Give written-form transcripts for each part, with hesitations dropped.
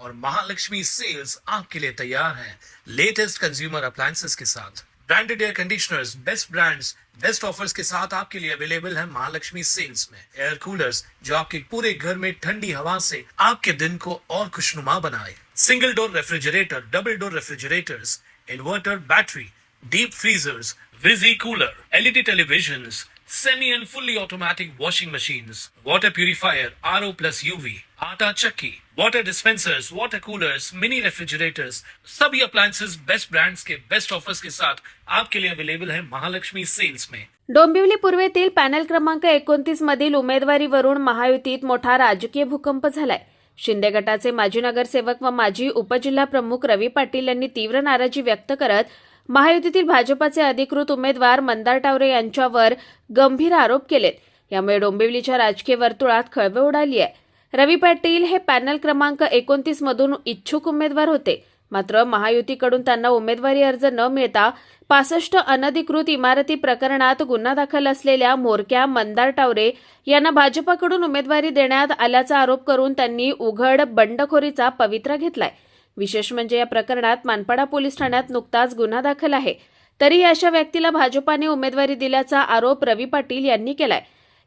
और महालक्ष्मी सेल्स आपके लिए तैयार है लेटेस्ट कंज्यूमर अप्लायंसेस के साथ। Branded air conditioners, best brands, best offers के साथ आपके लिए अवेलेबल है महालक्ष्मी सेल्स में। एयर कूलर्स जो आपके पूरे घर में ठंडी हवा से आपके दिन को और खुशनुमा बनाए। Single door refrigerator, double door refrigerators, inverter battery, deep freezers, visi cooler, LED televisions, semi and fully automatic washing machines, water purifier, RO plus UV, आटा चक्की, water dispensers, water coolers, mini refrigerators, सभी appliances best brands के best offers के साथ आपके लिए available है Mahalakshmi sales में। डोंबिवली पूर्वेतील पॅनल क्रमांक 29 मधील उमेदवारीवरून महायुतीत मोठा राजकीय भूकंप झालाय। शिंदे गटाचे माजी नगरसेवक व माजी उपजिल्हा प्रमुख रवी पाटील यांनी तीव्र नाराजी व्यक्त करत महायुतीतील भाजपाचे अधिकृत उमेदवार मंदार टावरे यांच्यावर गंभीर आरोप केलेत। यामुळे डोंबिवलीच्या राजकीय वर्तुळात खळबळ उडाली आहे। रवी पाटील हे पॅनल क्रमांक 29 मधून इच्छुक उमेदवार होते, मात्र महायुतीकडून त्यांना उमेदवारी अर्ज न मिळता 65 अनधिकृत इमारती प्रकरणात गुन्हा दाखल असलेल्या म्होरक्या मंदार टावरे यांना भाजपाकडून उमेदवारी देण्यात आल्याचा आरोप करून त्यांनी उघड बंडखोरीचा पवित्रा घेतलाय। विशेष म्हणजे या प्रकरणात मानपाडा पोलीस ठाण्यात नुकताच गुन्हा दाखल आहे, तरी अशा व्यक्तीला भाजपाने उमेदवारी दिल्याचा आरोप रवी पाटील यांनी केलाय।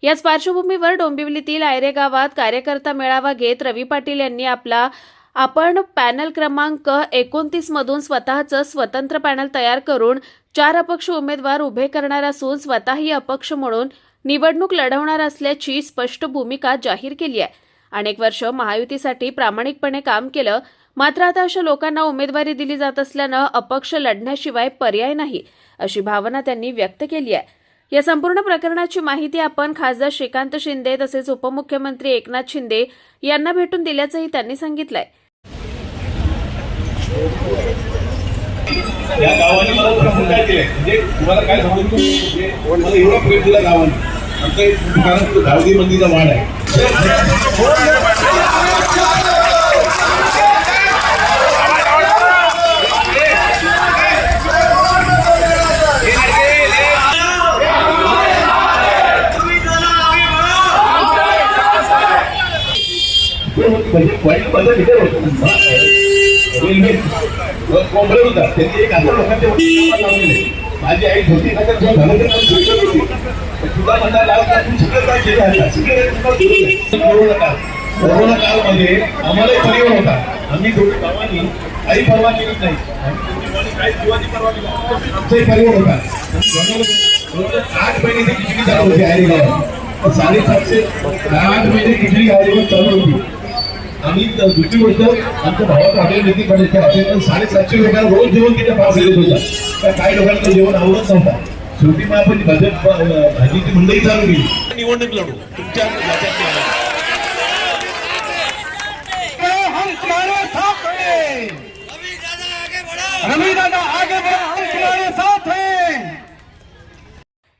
याच पार्श्वभूमीवर डोंबिवलीतील आयरे गावात कार्यकर्ता मेळावा घेत रवी पाटील यांनी आपण पॅनल क्रमांक 29 मधून स्वतःचं स्वतंत्र पॅनल तयार करून 4 अपक्ष उमेदवार उभे करणार असून स्वतःही अपक्ष म्हणून निवडणूक लढवणार असल्याची स्पष्ट भूमिका जाहीर केली आहे। अनेक वर्ष महायुतीसाठी प्रामाणिकपणे काम केलं, मात्र आता अशा लोकांना उमेदवारी दिली जात असल्यानं अपक्ष लढण्याशिवाय पर्याय नाही, अशी भावना त्यांनी व्यक्त केली आहे। या संपूर्ण प्रकरणाची माहिती आपण खासदार श्रीकांत शिंदे तसेच उपमुख्यमंत्री एकनाथ शिंदे यांना भेटून दिल्याचंही त्यांनी सांगितलंय। या गावाने मला प्रश्न काय केले म्हणजे तुम्हाला काय सांगू म्हणजे मला एवढा प्रेम दिला गावाने आमचं कारण गावगी मंदीचा वाढ आहे। म्हणजे वाईट बदल इथे होतो रेल्वे कोंबडे होता त्यांनी 1000 लोकांचे लावलेले। माझी आई धोती खात्यात जो झालं ते शिकत होती तुला म्हणता लावता तू शिकत काय केलं आहे कोरोना काळामध्ये आम्हालाही परिवार होता। आम्ही दोघे गावांनी काही परवा केली नाही, काही जीवाची परवा केली, आमचाही परिवार होता। 8 महिने ती खिचडी चालू होती आयरी गावात, 750 8 महिने खिचडी गावावर चालू होती। आम्ही दुसरी गोष्ट आमच्या भावाचं हॉटेल नीती पडायचे हॉटेल 750 लोकांना रोज जेवण तिथे पास देत होता, तर काही लोकांना जेवण आवडत नव्हता। शेवटी मग आपण भाजीची मंडई चालू केली, निवडणूक लढू तुमच्या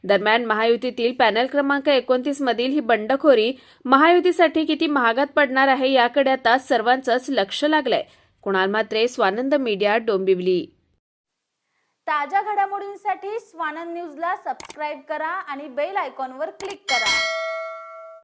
दरम्यान महायुतीतील पॅनल क्रमांक 29 मधील ही बंडखोरी महायुतीसाठी किती महागात पडणार आहे याकडे आता सर्वांचंच लक्ष लागलंय। कुणाल म्हात्रे, स्वानंद मीडिया, डोंबिवली। ताज्या घडामोडींसाठी स्वानंद न्यूजला सबस्क्राइब करा आणि बेल आयकॉनवर क्लिक करा।